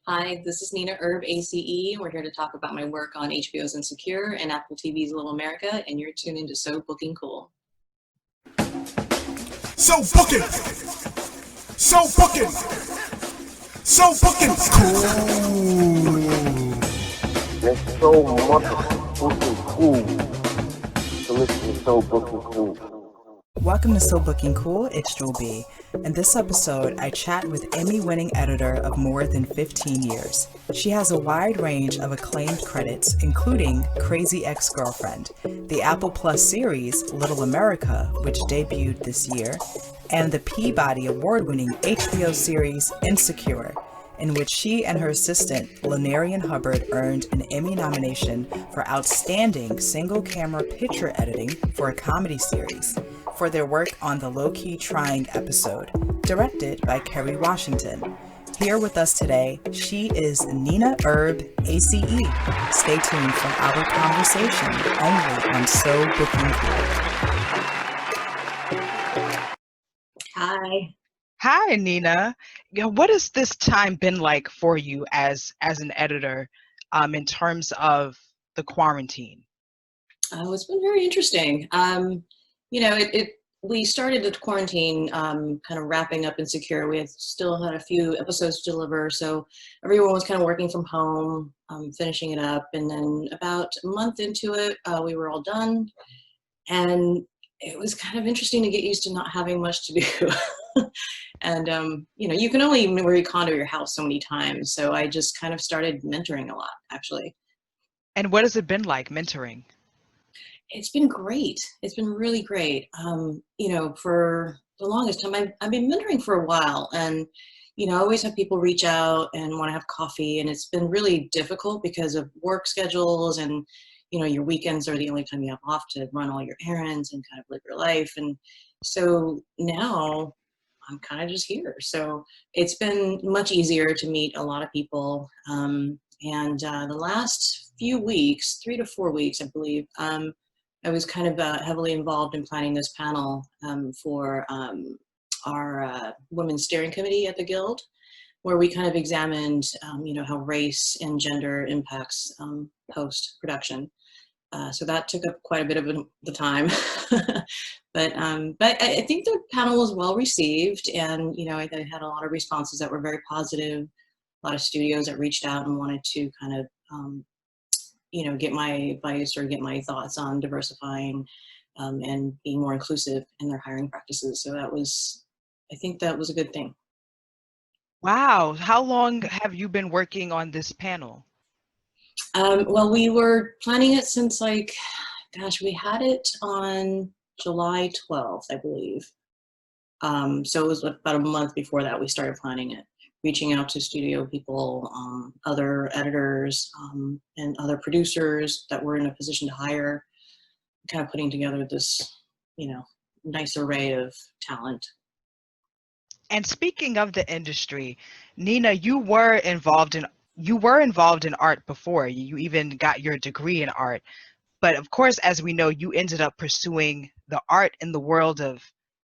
Hi, this is Nina Erb, ACE. We're here to talk about my work on HBO's Insecure and Apple TV's Little America, and you're tuned into So Booking Cool. So fucking, so fucking, so fucking cool. It's so motherfucking cool to listen to So Booking Cool. Welcome to So Booking Cool, it's Jewel B. In this episode, I chat with Emmy-winning editor of more than 15 years. She has a wide range of acclaimed credits, including Crazy Ex-Girlfriend, the Apple Plus series Little America, which debuted this year, and the Peabody Award-winning HBO series Insecure, in which she and her assistant, Lanarian Hubbard, earned an Emmy nomination for Outstanding Single-Camera Picture Editing for a Comedy Series, for their work on the Low-Key Trying episode, directed by Kerry Washington. Here with us today, she is Nina Erb, ACE. Stay tuned for our conversation only on So Booking Cool. Hi. Hi, Nina. What has this time been like for you as an editor in terms of the quarantine? It's been very interesting. We started the quarantine kind of wrapping up Insecure. We still had a few episodes to deliver, so everyone was kind of working from home, finishing it up, and then about a month into it, we were all done, and it was kind of interesting to get used to not having much to do. And, you can only recondo your house so many times. So I just kind of started mentoring a lot, actually. And what has it been like mentoring? It's been great. It's been really great. For the longest time, I've been mentoring for a while. And, I always have people reach out and want to have coffee. And it's been really difficult because of work schedules and, your weekends are the only time you have off to run all your errands and kind of live your life. And so now I'm kind of just here. So it's been much easier to meet a lot of people. The last few weeks, 3 to 4 weeks, I believe, I was kind of heavily involved in planning this panel for our Women's Steering Committee at the Guild, where we kind of examined, how race and gender impacts post-production. So that took up quite a bit of the time. But I think the panel was well received, and I had a lot of responses that were very positive. A lot of studios that reached out and wanted to kind of get my advice or get my thoughts on diversifying and being more inclusive in their hiring practices. So I think that was a good thing. Wow. How long have you been working on this panel? Well, we were planning it since we had it on July 12th, I believe. So it was about a month before that we started planning it, reaching out to studio people, other editors, and other producers that were in a position to hire, kind of putting together this, nice array of talent. And speaking of the industry, Nina, you were involved in art before. You even got your degree in art. But of course, as we know, you ended up pursuing the art in the world of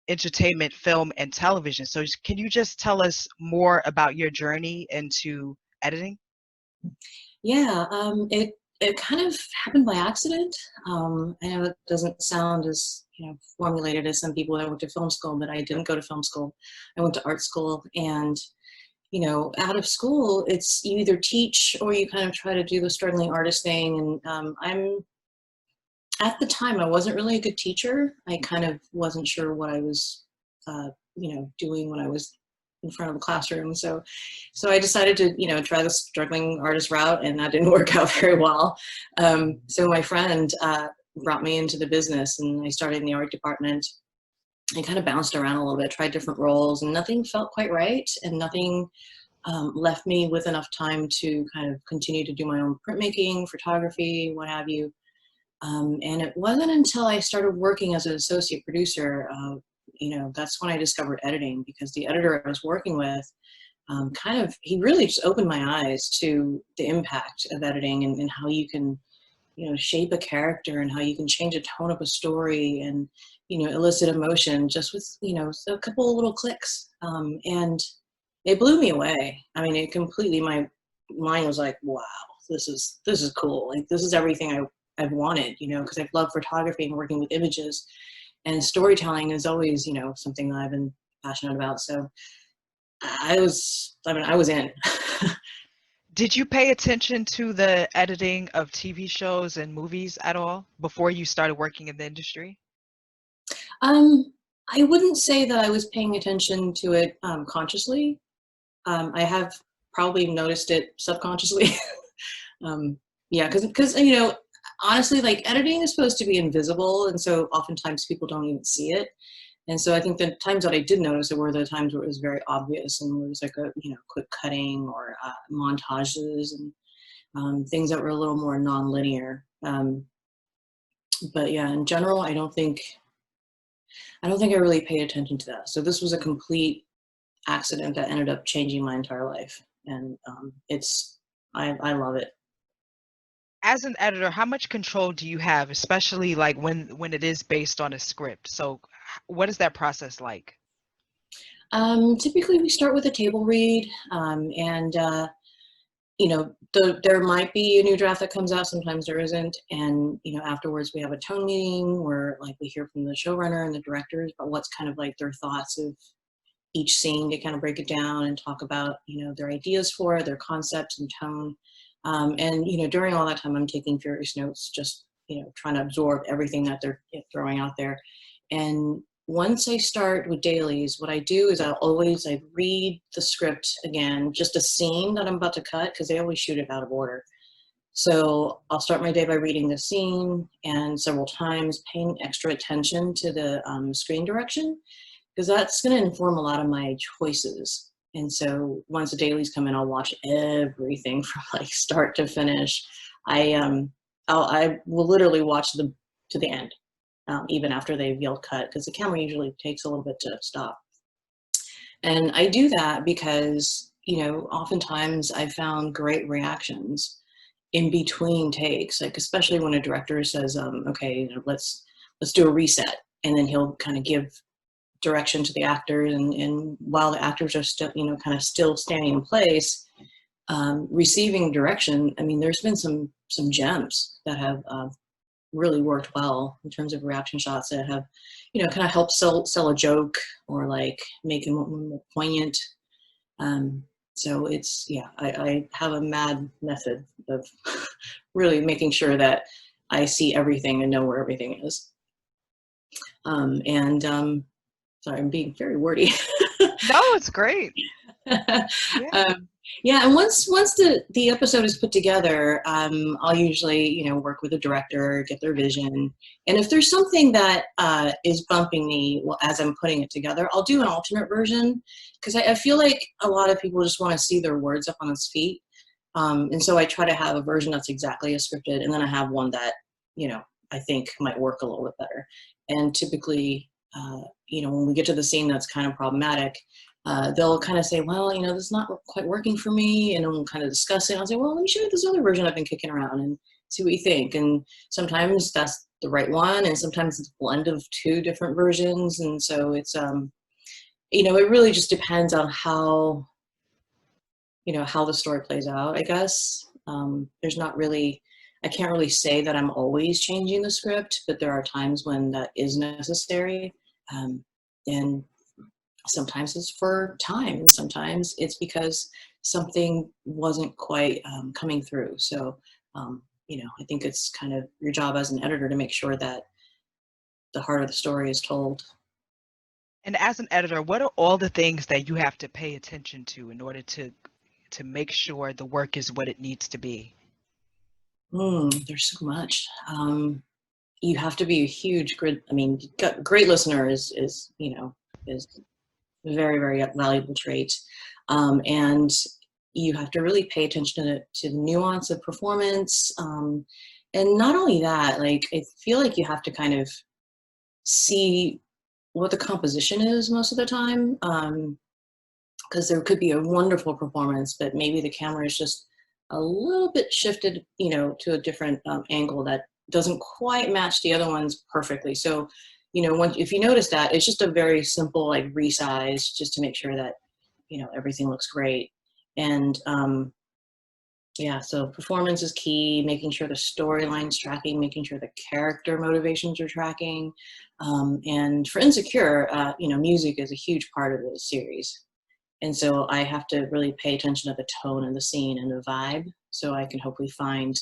entertainment, film, and television. So can you just tell us more about your journey into editing? Yeah, it kind of happened by accident. I know it doesn't sound as formulated as some people that went to film school, but I didn't go to film school. I went to art school, and out of school, it's you either teach or you kind of try to do the struggling artist thing. And at the time, I wasn't really a good teacher. I kind of wasn't sure what I was, doing when I was in front of the classroom. So I decided to, try the struggling artist route, and that didn't work out very well. So my friend brought me into the business, and I started in the art department. I kind of bounced around a little bit, tried different roles, and nothing felt quite right, and nothing left me with enough time to kind of continue to do my own printmaking, photography, what have you. And it wasn't until I started working as an associate producer, that's when I discovered editing, because the editor I was working with he really just opened my eyes to the impact of editing and how you can, shape a character and how you can change a tone of a story and, elicit emotion just with, a couple of little clicks. And it blew me away. I mean, it completely, mind was like, wow, this is cool. Like, this is everything I've wanted, you know, because I've loved photography and working with images, and storytelling is always, you know, something that I've been passionate about. So I was in. Did you pay attention to the editing of TV shows and movies at all before you started working in the industry? I wouldn't say that I was paying attention to it consciously. I have probably noticed it subconsciously. Yeah, because you know, honestly, like, editing is supposed to be invisible, and so oftentimes people don't even see it. And so I think the times that I did notice it were the times where it was very obvious, and it was like a, you know, quick cutting or montages and things that were a little more non-linear. But yeah, in general, I don't think I really paid attention to that. So this was a complete accident that ended up changing my entire life, and I love it. As an editor, how much control do you have, especially like when it is based on a script? So what is that process like? Typically, we start with a table read, and you know, there might be a new draft that comes out. Sometimes there isn't, and you know, afterwards we have a tone meeting where, like, we hear from the showrunner and the directors about what's kind of like their thoughts of each scene, to kind of break it down and talk about, you know, their ideas for it, their concepts and tone. And you know, during all that time, I'm taking furious notes, just, you know, trying to absorb everything that they're throwing out there. And once I start with dailies, what I do is I read the script again, just a scene that I'm about to cut, because they always shoot it out of order. So I'll start my day by reading the scene, and several times paying extra attention to the screen direction, because that's going to inform a lot of my choices. And so once the dailies come in, I'll watch everything from like start to finish. I will literally watch to the end, even after they've yelled cut, because the camera usually takes a little bit to stop. And I do that because, you know, oftentimes I've found great reactions in between takes, like especially when a director says, okay, you know, let's do a reset, and then he'll kind of give direction to the actors, and while the actors are still, you know, kind of still standing in place, receiving direction. I mean, there's been some gems that have really worked well in terms of reaction shots that have, you know, kind of helped sell a joke or like make it more poignant. So it's, yeah, I have a mad method of really making sure that I see everything and know where everything is. Sorry, I'm being very wordy. No, it's great. Yeah. Yeah, and once the episode is put together, I'll usually, you know, work with a director, get their vision, and if there's something that is bumping me as I'm putting it together, I'll do an alternate version, because I feel like a lot of people just want to see their words up on its feet, and so I try to have a version that's exactly as scripted, and then I have one that, you know, I think might work a little bit better. And typically, you know, when we get to the scene that's kind of problematic, they'll kind of say, well, you know, this is not quite working for me, and then we'll kind of discuss it. And I'll say, well, let me show you this other version I've been kicking around and see what you think. And sometimes that's the right one, and sometimes it's a blend of two different versions. And so it's, you know, it really just depends on how, you know, how the story plays out, I guess. There's not really, I can't really say that I'm always changing the script, but there are times when that is necessary. And sometimes it's for time, and sometimes it's because something wasn't quite coming through. So, you know, I think it's kind of your job as an editor to make sure that the heart of the story is told. And as an editor, what are all the things that you have to pay attention to in order to make sure the work is what it needs to be? There's so much. You have to be a huge great listener is, you know, is a very, very valuable trait. And you have to really pay attention to the nuance of performance. And not only that, like, I feel like you have to kind of see what the composition is most of the time. Because there could be a wonderful performance, but maybe the camera is just a little bit shifted, you know, to a different angle that doesn't quite match the other ones perfectly. So, you know, if you notice that, it's just a very simple, like, resize, just to make sure that, you know, everything looks great. And Yeah, so performance is key, making sure the storyline's tracking, making sure the character motivations are tracking. And for Insecure, music is a huge part of the series. And so I have to really pay attention to the tone of the scene and the vibe so I can hopefully find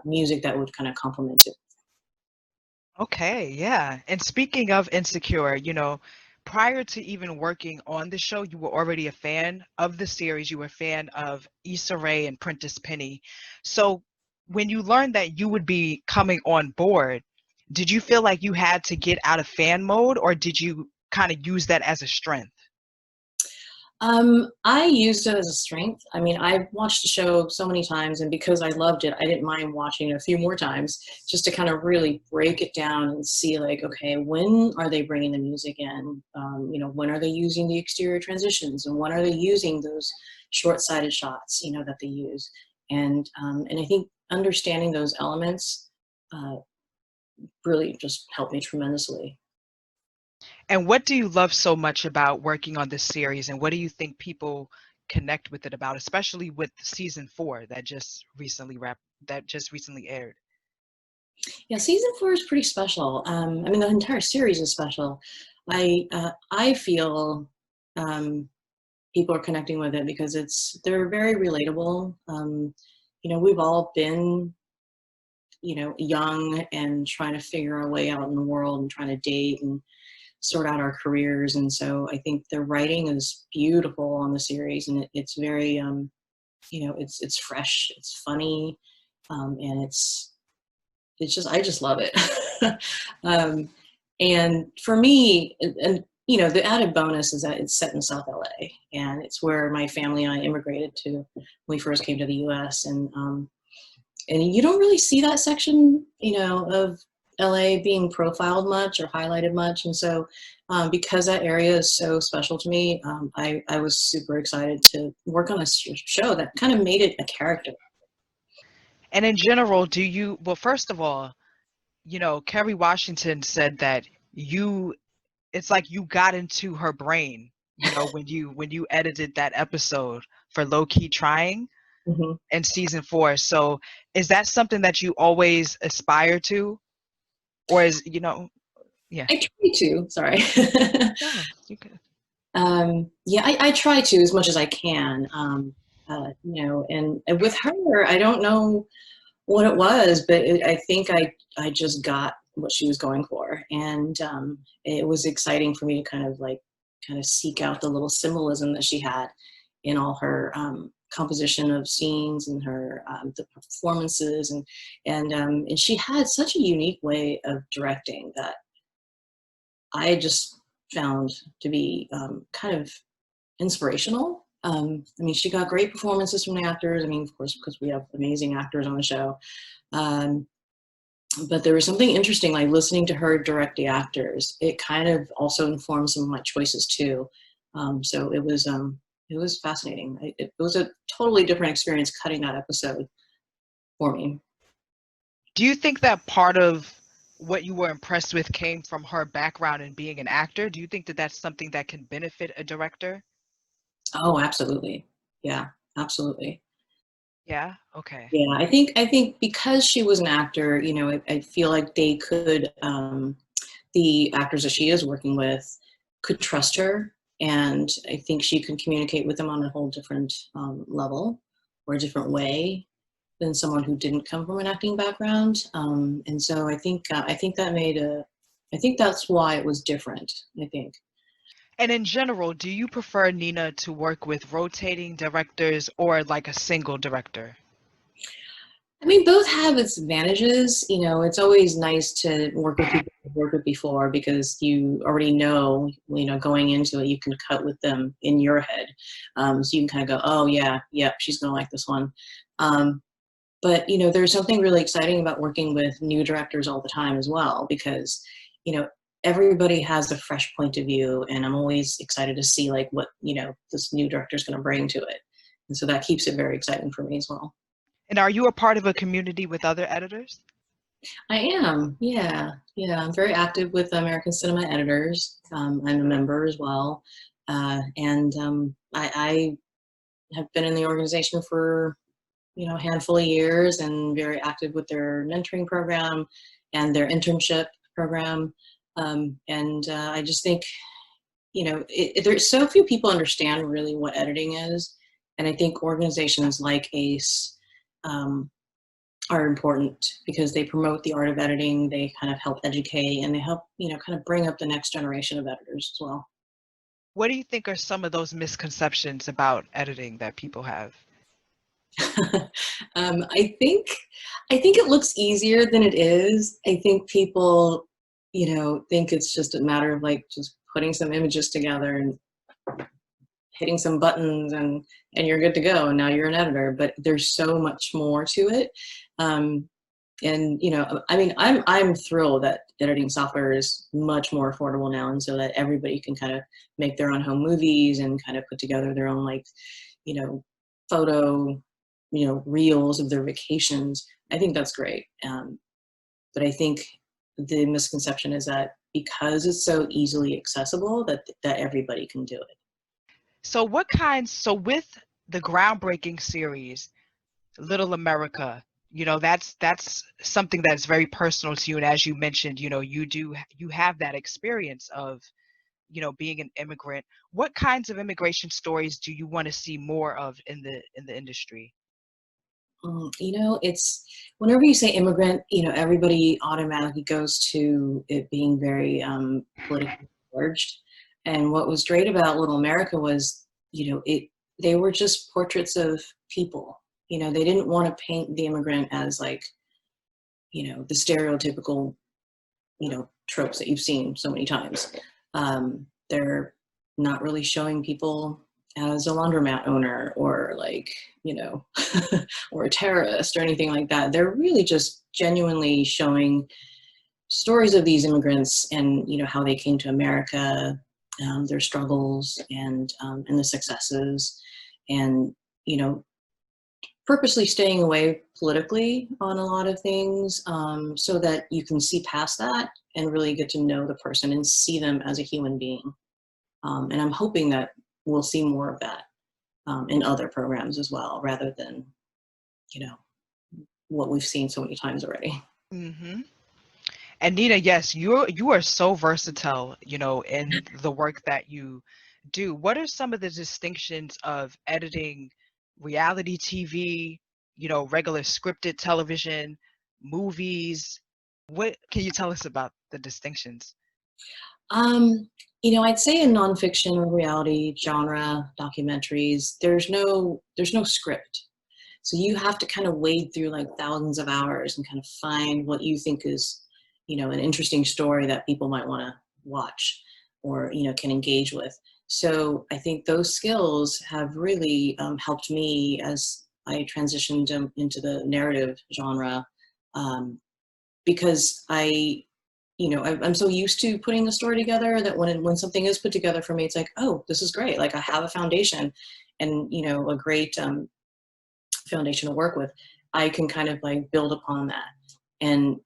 music that would kind of complement it. Okay, yeah. And speaking of Insecure, prior to even working on the show, you were already a fan of the series. You were a fan of Issa Rae and Prentice Penny. So when you learned that you would be coming on board, did you feel like you had to get out of fan mode, or did you kind of use that as a strength? I used it as a strength. I mean, I watched the show so many times, and because I loved it, I didn't mind watching it a few more times just to kind of really break it down and see, like, okay, when are they bringing the music in? When are they using the exterior transitions, and when are they using those short-sighted shots, that they use? And I think understanding those elements uh, really just helped me tremendously. And what do you love so much about working on this series, and what do you think people connect with it about, especially with season 4 that just recently aired? Yeah, season 4 is pretty special. I mean, the entire series is special. I feel people are connecting with it because they're very relatable. We've all been young and trying to figure our way out in the world and trying to date and sort out our careers. And so I think the writing is beautiful on the series, and it's very it's fresh, it's funny, and it's just I just love it. um, and for me, the added bonus is that it's set in South LA, and it's where my family and I immigrated to when we first came to the U.S. And you don't really see that section, of LA being profiled much or highlighted much. And so, because that area is so special to me, I was super excited to work on a show that kind of made it a character. And in general, well, first of all, Kerry Washington said that it's like you got into her brain, when you edited that episode for Low Key Trying Hmm. in season 4. So is that something that you always aspire to? Or yeah. I try to, sorry. No, you could. Yeah, I try to as much as I can. And with her, I don't know what it was, but I think I just got what she was going for, and it was exciting for me to kind of seek out the little symbolism that she had in all her composition of scenes and her the performances, and she had such a unique way of directing that I just found to be kind of inspirational. I mean, she got great performances from the actors. I mean, of course, because we have amazing actors on the show. Um, but there was something interesting, like listening to her direct the actors. It kind of also informed some of my choices too. So it was fascinating. It was a totally different experience cutting that episode for me. Do you think that part of what you were impressed with came from her background in being an actor? Do you think that that's something that can benefit a director? Oh, absolutely. Yeah, absolutely. Yeah. Okay. Yeah, I think because she was an actor, I feel like they could the actors that she is working with could trust her, and I think she could communicate with them on a whole different level or a different way than someone who didn't come from an acting background. And so I think that's why it was different. I think. And in general, do you prefer, Nina, to work with rotating directors or like a single director? I mean, both have its advantages. It's always nice to work with people you've worked with before because you already know, going into it, you can cut with them in your head. So you can kind of go, oh, yeah, yep, she's going to like this one. Um, but, there's something really exciting about working with new directors all the time as well because, you know, everybody has a fresh point of view. And I'm always excited to see like what, this new director is going to bring to it. And so that keeps it very exciting for me as well. And are you a part of a community with other editors? I am, yeah, yeah. I'm very active with American Cinema Editors. I'm a member as well, and I have been in the organization for handful of years and very active with their mentoring program and their internship program. And I just think, there's so few people understand really what editing is. And I think organizations like ACE are important because they promote the art of editing. They kind of help educate, and they help, kind of bring up the next generation of editors as well. What do you think are some of those misconceptions about editing that people have? I think it looks easier than it is. I think people, think it's just a matter of like just putting some images together and hitting some buttons and you're good to go. And now you're an editor, but there's so much more to it. I'm thrilled that editing software is much more affordable now. And so that everybody can kind of make their own home movies and kind of put together their own, photo, reels of their vacations. I think that's great. But I think the misconception is that because it's so easily accessible that everybody can do it. So with the groundbreaking series, Little America, that's something that's very personal to you. And as you mentioned, you have that experience of, being an immigrant. What kinds of immigration stories do you want to see more of in the industry? It's whenever you say immigrant, everybody automatically goes to it being very politically charged. And what was great about Little America was, they were just portraits of people. They didn't want to paint the immigrant as like, the stereotypical, tropes that you've seen so many times. They're not really showing people as a laundromat owner or like, or a terrorist or anything like that. They're really just genuinely showing stories of these immigrants and, how they came to America, their struggles and the successes, and, purposely staying away politically on a lot of things, so that you can see past that and really get to know the person and see them as a human being. And I'm hoping that we'll see more of that in other programs as well, rather than, what we've seen so many times already. Mm-hmm. And Nina, yes, you are so versatile, in the work that you do. What are some of the distinctions of editing reality TV, regular scripted television, movies? What can you tell us about the distinctions? I'd say in nonfiction or reality genre documentaries, there's no script. So you have to kind of wade through like thousands of hours and kind of find what you think is, an interesting story that people might want to watch or, can engage with. So I think those skills have really helped me as I transitioned into the narrative genre, because I'm so used to putting a story together that when something is put together for me, it's like, oh, this is great. Like I have a foundation and, a great foundation to work with. I can kind of like build upon that. And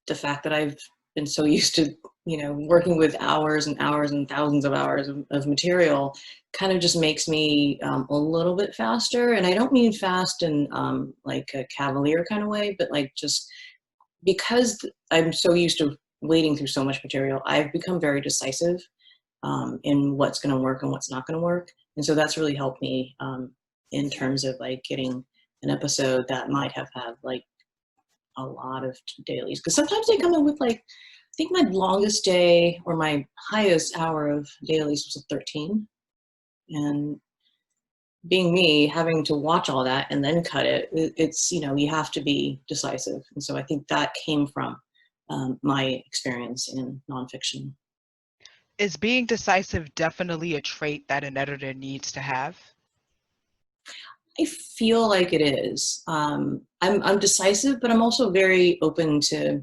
the fact that I've been so used to, working with hours and hours and thousands of hours of material kind of just makes me a little bit faster. And I don't mean fast in like a cavalier kind of way, but like just because I'm so used to wading through so much material, I've become very decisive in what's going to work and what's not going to work. And so that's really helped me in terms of like getting an episode that might have had like a lot of dailies. Because sometimes they come in with like, I think my longest day or my highest hour of dailies was a 13. And being me, having to watch all that and then cut it, it's, you have to be decisive. And so I think that came from my experience in nonfiction. Is being decisive definitely a trait that an editor needs to have? I feel like it is. I'm decisive, but I'm also very open to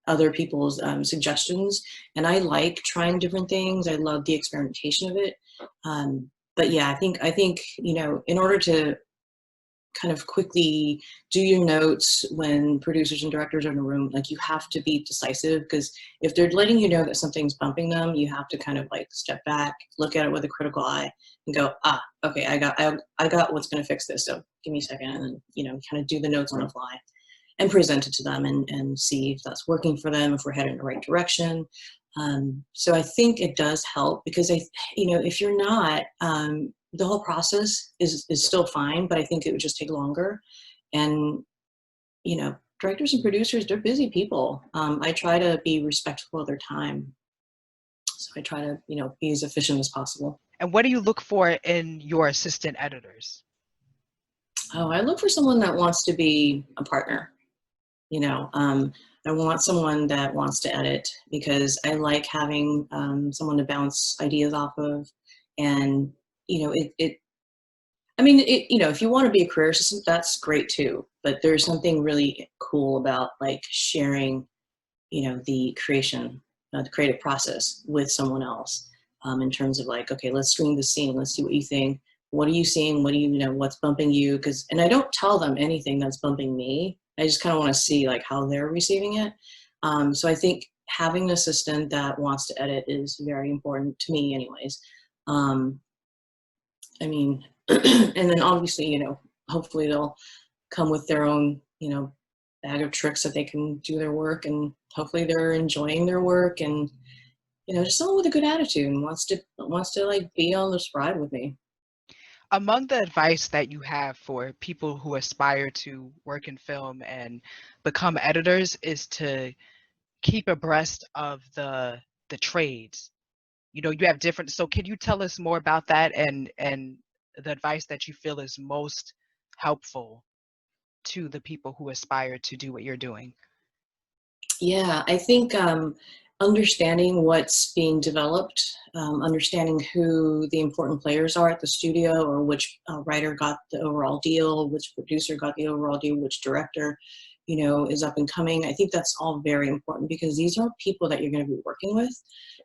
other people's suggestions. And I like trying different things. I love the experimentation of it. But yeah, I think, in order to kind of quickly do your notes when producers and directors are in a room. Like, you have to be decisive, because if they're letting you know that something's bumping them, you have to kind of like step back, look at it with a critical eye, and go, okay, I got what's going to fix this. So give me a second, and then, you know, kind of do the notes on the fly and present it to them, and see if that's working for them, if we're headed in the right direction. So I think it does help, because you know, if you're not, the whole process is still fine, but I think it would just take longer. And, you know, directors and producers, they're busy people. I try to be respectful of their time. So I try to, you know, be as efficient as possible. And what do you look for in your assistant editors? Oh, I look for someone that wants to be a partner. You know, I want someone that wants to edit, because I like having someone to bounce ideas off of. And, you know, I mean, you know, if you want to be a career assistant, that's great too. But there's something really cool about like sharing, you know, the creative process with someone else, in terms of like, okay, let's screen the scene. Let's see what you think. What are you seeing? What do you know? What's bumping you? And I don't tell them anything that's bumping me. I just kind of want to see like how they're receiving it. So I think having an assistant that wants to edit is very important to me anyways. I mean, and then obviously, you know, hopefully they'll come with their own, you know, bag of tricks that they can do their work, and hopefully they're enjoying their work, and, you know, just someone with a good attitude and wants to like be on this ride with me. Among the advice that you have for people who aspire to work in film and become editors is to keep abreast of the trades. You know, you have different, so can you tell us more about that, and the advice that you feel is most helpful to the people who aspire to do what you're doing? Yeah, I think understanding what's being developed, understanding who the important players are at the studio, or which writer got the overall deal, which producer got the overall deal, which director, you know, is up and coming. I think that's all very important, because these are people that you're going to be working with.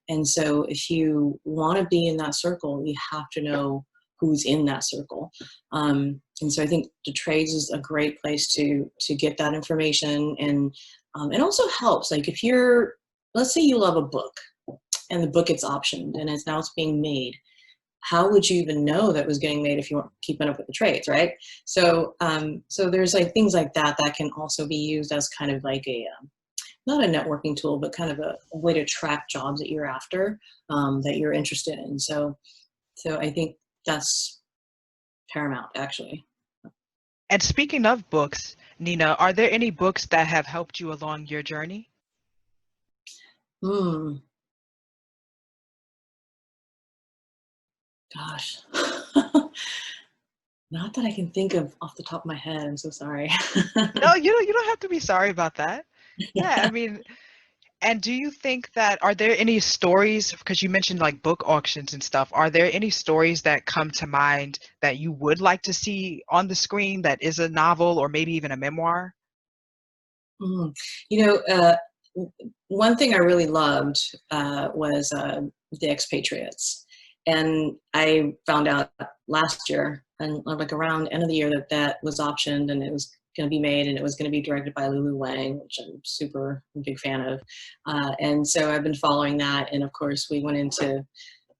And so if you want to be in that circle, you have to know who's in that circle. And so I think the trades is a great place to get that information. And it also helps, like, if you're, let's say you love a book and the book gets optioned and it's being made. How would you even know that was getting made if you weren't keeping up with the trades, right? So, so there's like things like that that can also be used as kind of like a, not a networking tool, but kind of a way to track jobs that you're after, that you're interested in. So I think that's paramount, actually. And speaking of books, Nina, are there any books that have helped you along your journey? Gosh. Not that I can think of off the top of my head. I'm so sorry. No, you don't have to be sorry about that. Yeah, I mean, and do you think that, are there any stories, because you mentioned like book auctions and stuff, are there any stories that come to mind that you would like to see on the screen that is a novel or maybe even a memoir? You know, one thing I really loved was The Expatriates. And I found out last year, and like around end of the year, that was optioned and it was going to be made, and it was going to be directed by Lulu Wang, which I'm super big fan of. And so I've been following that. And of course, we went into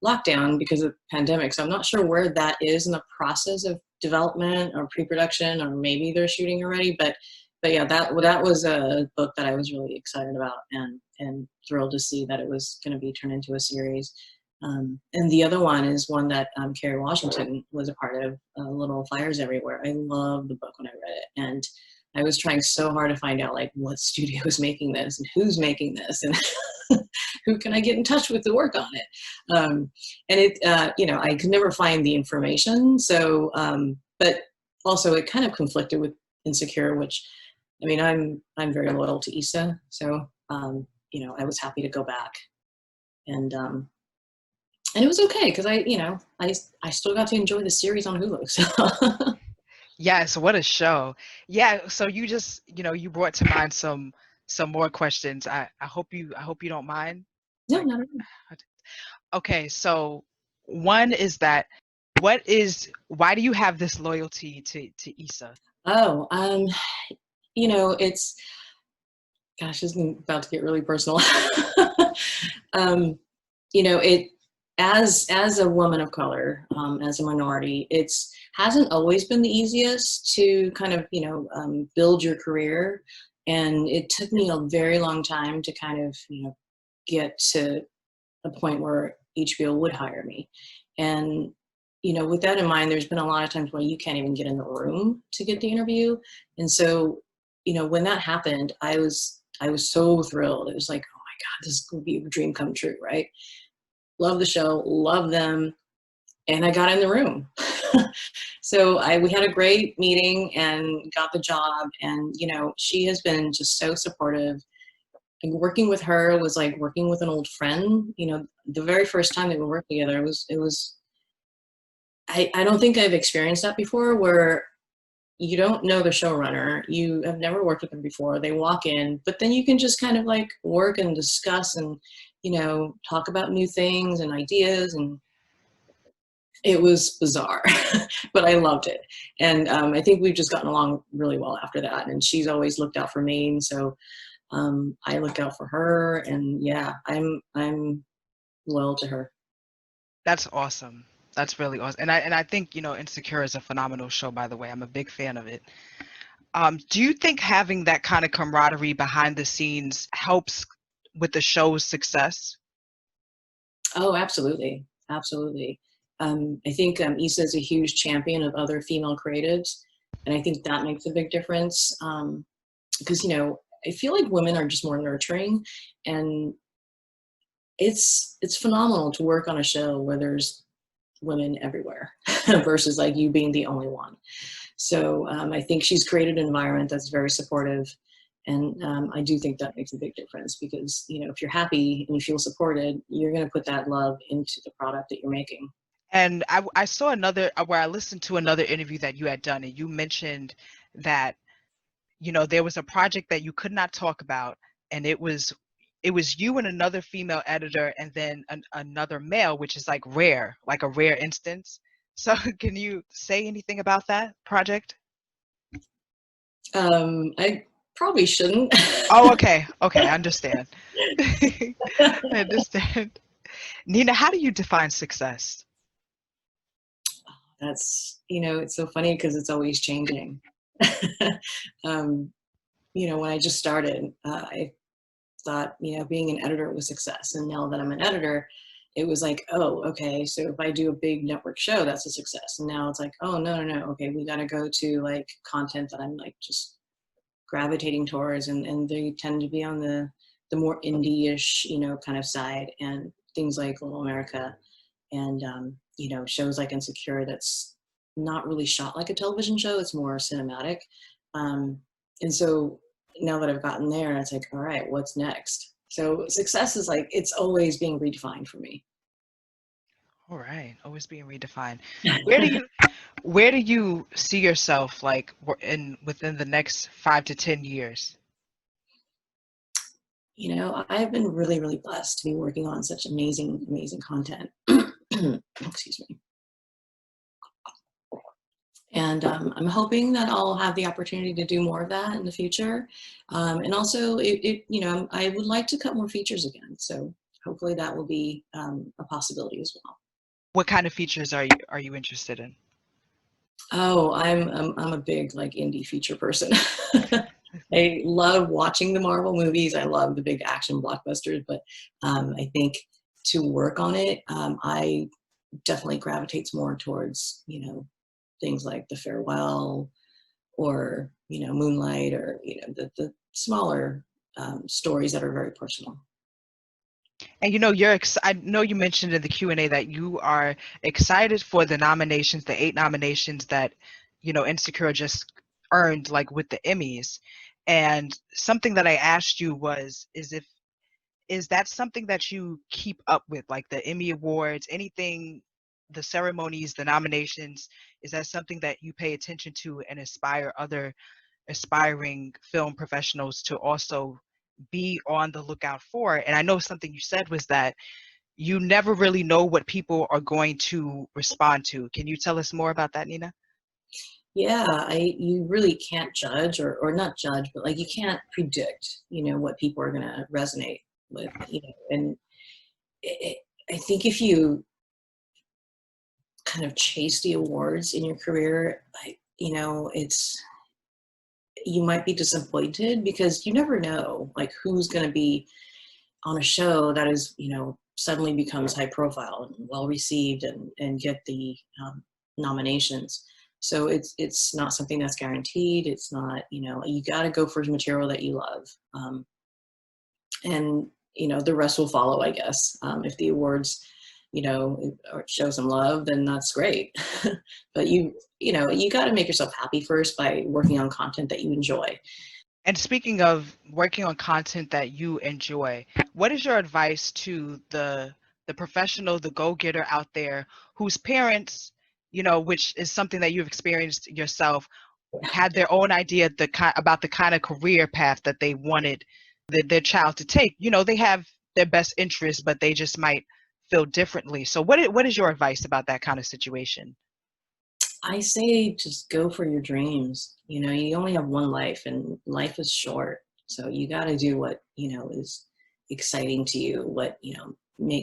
lockdown because of the pandemic. So I'm not sure where that is in the process of development or pre-production, or maybe they're shooting already. But yeah, that was a book that I was really excited about, and thrilled to see that it was going to be turned into a series. And the other one is one that Kerry Washington was a part of, Little Fires Everywhere. I loved the book when I read it, and I was trying so hard to find out like what studio is making this and who's making this, and who can I get in touch with to work on it. And it, you know, I could never find the information. So, but also it kind of conflicted with Insecure, which, I mean, I'm very loyal to Issa, so you know, I was happy to go back, and it was okay, because I still got to enjoy the series on Hulu. So. Yes, what a show. Yeah, so you just, you brought to mind some more questions. I hope you don't mind. No, Like, not at all. okay, so one is that Why do you have this loyalty to Issa? Oh, you know, it's gosh, this is about to get really personal. um, you know, it as a woman of color, as a minority, it's hasn't always been the easiest to kind of build your career, and it took me a very long time to kind of get to a point where HBO would hire me, and with that in mind, there's been a lot of times where you can't even get in the room to get the interview, and so when that happened, I was so thrilled. It was like, oh my God, this would be a dream come true, right? Love the show, love them, and I got in the room. So we had a great meeting and got the job, and she has been just so supportive. And working with her was like working with an old friend. The very first time that we worked together, it was I don't think I've experienced that before, where you don't know the showrunner, you have never worked with them before, they walk in, but then you can just kind of like work and discuss and talk about new things and ideas, and it was bizarre. But I loved it, and I think we've just gotten along really well after that, and she's always looked out for me, and so I look out for her, and yeah, I'm loyal to her. That's awesome. That's really awesome. And I think, Insecure is a phenomenal show, by the way. I'm a big fan of it. Do you think having that kind of camaraderie behind the scenes helps with the show's success? Oh, absolutely. Absolutely. I think Issa is a huge champion of other female creatives, and I think that makes a big difference, because, I feel like women are just more nurturing, and it's phenomenal to work on a show where there's women everywhere versus like you being the only one. So I think she's created an environment that's very supportive. And I do think that makes a big difference because, if you're happy and you feel supported, you're going to put that love into the product that you're making. And I saw where I listened to another interview that you had done, and you mentioned that, there was a project that you could not talk about, and it was you and another female editor, and then another male, which is like rare, like a rare instance. So can you say anything about that project? I probably shouldn't. Oh, okay. Okay, I understand. I understand. Nina, how do you define success? That's, it's so funny because it's always changing. When I just started, I thought, being an editor was success. And now that I'm an editor, it was like, oh, okay, so if I do a big network show, that's a success. And now it's like, oh, no, okay, we got to go to like content that I'm like just gravitating towards, and they tend to be on the more indie-ish, kind of side, and things like Little America, and shows like Insecure that's not really shot like a television show, it's more cinematic. And so now that I've gotten there, it's like, all right, what's next? So success is like, it's always being redefined for me. All right, always being redefined. Where do you see yourself like within the next 5 to 10 years? I've been really, really blessed to be working on such amazing, amazing content. Excuse me. And I'm hoping that I'll have the opportunity to do more of that in the future. And also, I would like to cut more features again. So hopefully that will be a possibility as well. What kind of features are you interested in? Oh, I'm a big like indie feature person. I love watching the Marvel movies. I love the big action blockbusters, but I think to work on it, I definitely gravitates more towards, things like The Farewell or, Moonlight, or, the smaller stories that are very personal. And I know you mentioned in the Q&A that you are excited for the 8 nominations that, Insecure just earned, like with the Emmys. And something that I asked you is that something that you keep up with, like the Emmy Awards, anything, the ceremonies, the nominations, is that something that you pay attention to and inspire other aspiring film professionals to also be on the lookout for? And I know something you said was that, you never really know what people are going to respond to. Can you tell us more about that, Nina? Yeah, you really can't judge or not judge, but like you can't predict, what people are gonna resonate with, and I I think if you kind of chase the awards in your career, it's you might be disappointed because you never know like who's gonna be on a show that is, suddenly becomes high profile and well received and get the nominations. So it's not something that's guaranteed. It's not, you got to go for material that you love. And, the rest will follow, I guess. If the awards, or show some love, then that's great. But you got to make yourself happy first by working on content that you enjoy. And speaking of working on content that you enjoy, what is your advice to the professional, the go-getter out there whose parents, which is something that you've experienced yourself, had their own idea about the kind of career path that they wanted their child to take? They have their best interests, but they just might feel differently. So what is your advice about that kind of situation? I say just go for your dreams. You only have one life and life is short. So you got to do what, is exciting to you, what,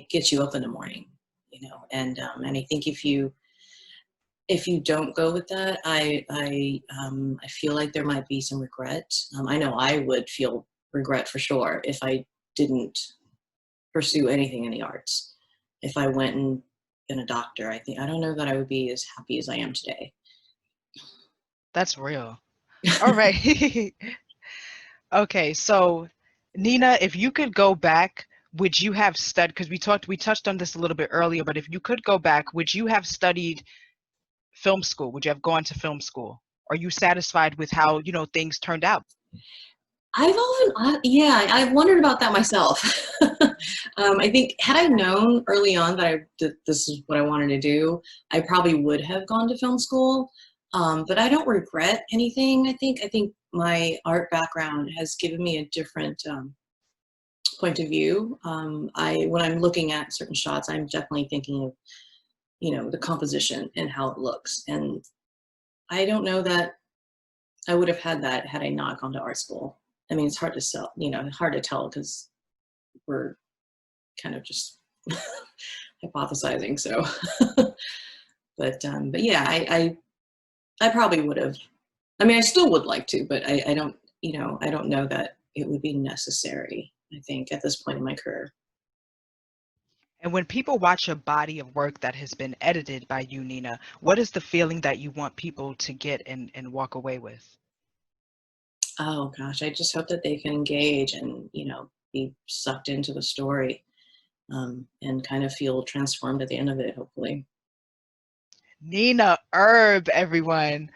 gets you up in the morning, and I think if you don't go with that, I feel like there might be some regret. I know I would feel regret for sure if I didn't pursue anything in the arts. If I went and been a doctor, I don't know that I would be as happy as I am today. That's real. All right. Okay, so Nina, if you could go back, would you have studied, because we touched on this a little bit earlier, but if you could go back, would you have studied film school? Would you have gone to film school? Are you satisfied with how, things turned out? I've wondered about that myself. I think had I known early on that this is what I wanted to do, I probably would have gone to film school. But I don't regret anything. I think my art background has given me a different point of view. When I'm looking at certain shots, I'm definitely thinking of, the composition and how it looks. And I don't know that I would have had that had I not gone to art school. I mean, it's hard to sell, hard to tell because we're kind of just hypothesizing. So, but yeah, I probably would have. I mean, I still would like to, but I don't, I don't know that it would be necessary, I think, at this point in my career. And when people watch a body of work that has been edited by you, Nina, what is the feeling that you want people to get and walk away with? Oh gosh, I just hope that they can engage and, be sucked into the story, and kind of feel transformed at the end of it, hopefully. Nina Erb, everyone.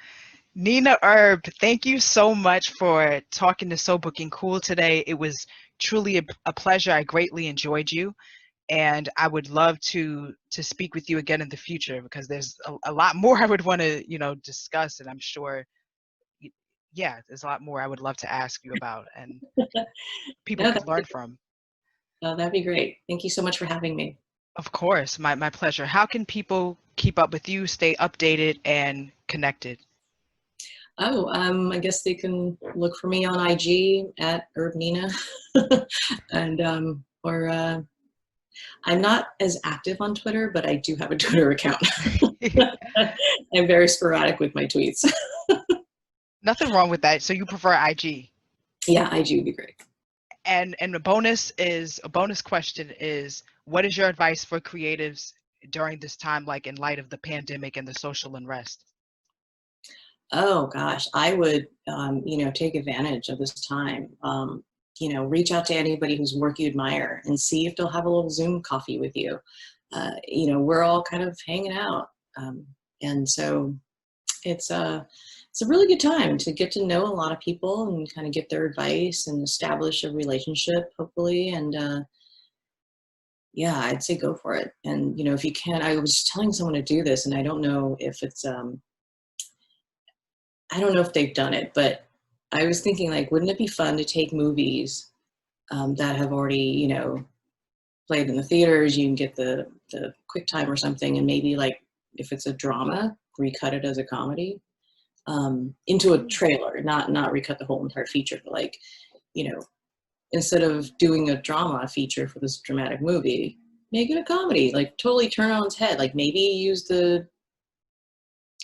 Nina Erb, thank you so much for talking to So Booking Cool today. It was truly a pleasure. I greatly enjoyed you, and I would love to speak with you again in the future because there's a lot more I would want to discuss, and I'm sure yeah, there's a lot more I would love to ask you about and people No, could learn from. that'd be great. Thank you so much for having me. Of course, my pleasure. How can people keep up with you, stay updated and connected? Oh, I guess they can look for me on IG at Nina, and or I'm not as active on Twitter, but I do have a Twitter account. I'm very sporadic with my tweets. Nothing wrong with that. So you prefer IG? Yeah, IG would be great. And a bonus question is, what is your advice for creatives during this time, like in light of the pandemic and the social unrest? Oh gosh, I would, take advantage of this time. Reach out to anybody whose work you admire and see if they'll have a little Zoom coffee with you. We're all kind of hanging out, and so it's a really good time to get to know a lot of people and kind of get their advice and establish a relationship, hopefully. And yeah, I'd say go for it. And if you can, I was telling someone to do this, and I don't know if it's I don't know if they've done it, but I was thinking, like, wouldn't it be fun to take movies that have already, play it in the theaters. You can get the QuickTime or something, and maybe like if it's a drama, recut it as a comedy into a trailer, not recut the whole entire feature, but like, you know, instead of doing a drama feature for this dramatic movie, make it a comedy. Like totally turn on its head. Like maybe use the.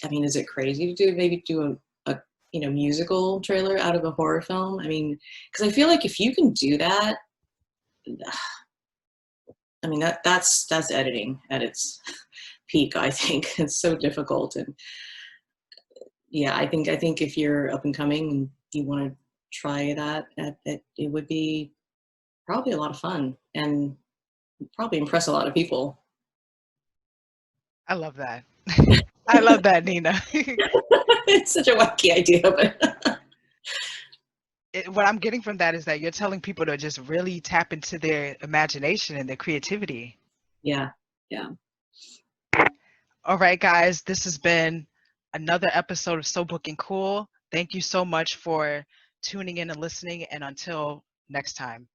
I mean, is it crazy to do a you know, musical trailer out of a horror film? I mean, because I feel like if you can do that, I mean that's editing at its peak. I think it's so difficult, and yeah, I think if you're up and coming and you want to try that, it would be probably a lot of fun and probably impress a lot of people. I love that. I love that, Nina. It's such a wacky idea, but What I'm getting from that is that you're telling people to just really tap into their imagination and their creativity. yeah. All right, guys, this has been another episode of So Booking Cool. Thank you so much for tuning in and listening, and until next time.